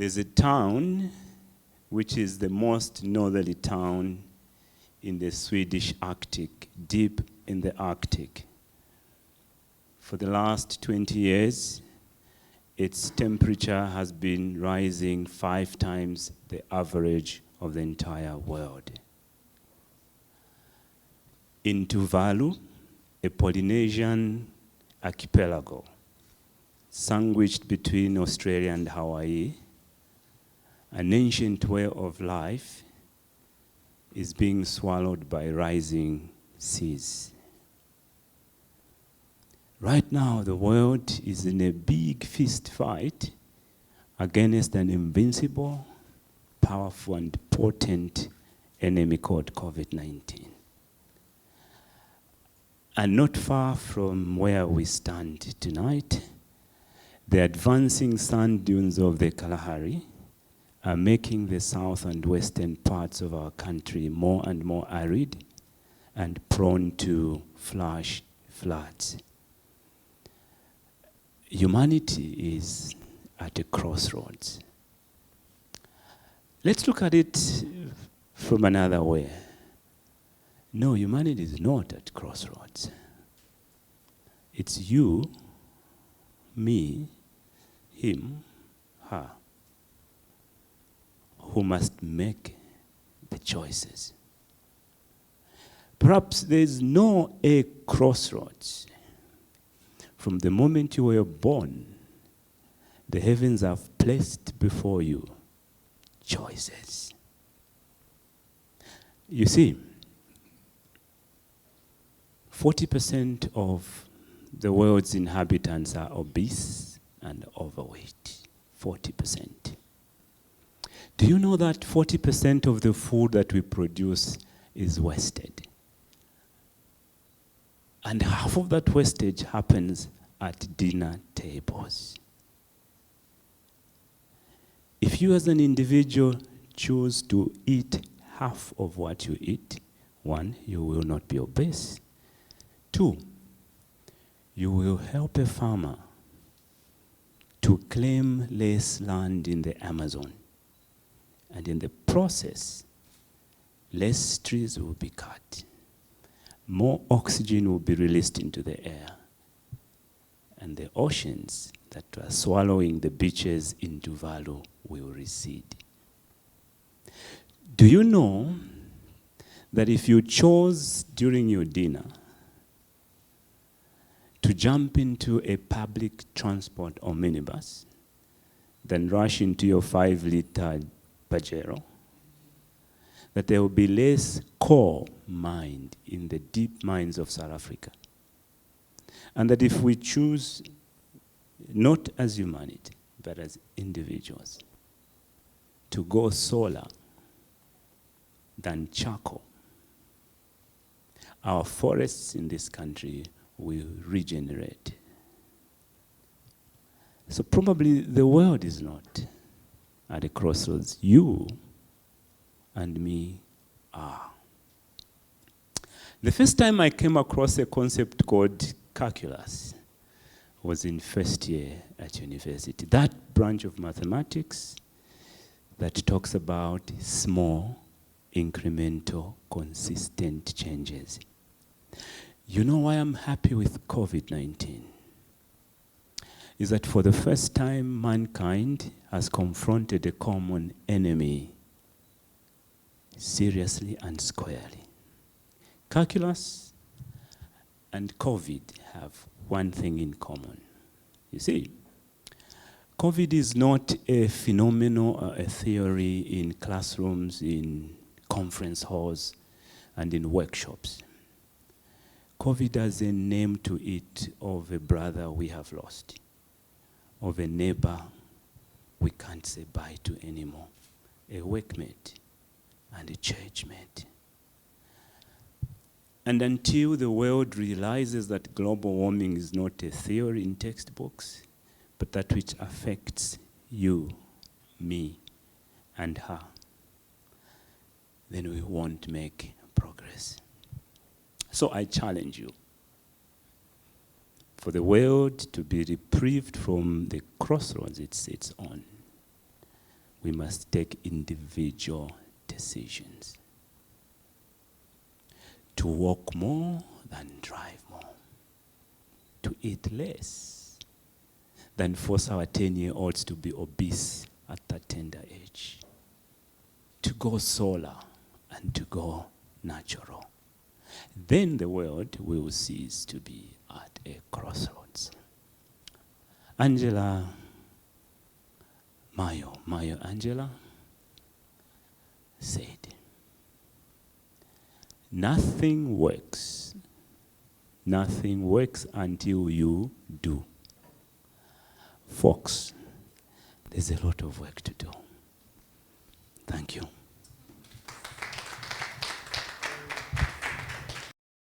There's a town which is the most northerly town in the Swedish Arctic, deep in the Arctic. For the last 20 years, its temperature has been rising 5 times the average of the entire world. In Tuvalu, a Polynesian archipelago, sandwiched between Australia and Hawaii, an ancient way of life is being swallowed by rising seas. Right now, the world is in a big fist fight against an invincible, powerful, and potent enemy called COVID-19. And not far from where we stand tonight, the advancing sand dunes of the Kalahari are making the south and western parts of our country more and more arid and prone to flash floods. Humanity is at a crossroads. Let's look at it from another way. No, humanity is not at crossroads. It's you, me, him, her, who must make the choices. Perhaps there's no a crossroads. From the moment you were born, the heavens have placed before you choices. You see, 40% of the world's inhabitants are obese and overweight. 40%. Do you know that 40% of the food that we produce is wasted? And half of that wastage happens at dinner tables. If you as an individual choose to eat half of what you eat, 1, you will not be obese. 2, you will help a farmer to claim less land in the Amazon. And in the process, less trees will be cut. More oxygen will be released into the air. And the oceans that are swallowing the beaches in Tuvalu will recede. Do you know that if you chose during your dinner to jump into a public transport or minibus, then rush into your 5-liter Pajero, that there will be less coal mined in the deep mines of South Africa? And that if we choose, not as humanity, but as individuals, to go solar than charcoal, our forests in this country will regenerate. So probably the world is not at a crossroads. You and me are. The first time I came across a concept called calculus was in first year at university. That branch of mathematics that talks about small, incremental, consistent changes. You know why I'm happy with COVID-19? Is that for the first time, mankind has confronted a common enemy seriously and squarely. Calculus and COVID have one thing in common. You see, COVID is not a phenomenon or a theory in classrooms, in conference halls, and in workshops. COVID has a name to it of a brother we have lost, of a neighbor we can't say bye to anymore, a workmate and a churchmate. And until the world realizes that global warming is not a theory in textbooks, but that which affects you, me, and her, then we won't make progress. So I challenge you, for the world to be reprieved from the crossroads it sits on, we must take individual decisions. To walk more than drive more. To eat less than force our 10-year-olds to be obese at that tender age. To go solar and to go natural. Then the world will cease to be at a crossroads. Angela Mayo Angela said, nothing works until you do. Folks, there's a lot of work to do. Thank you.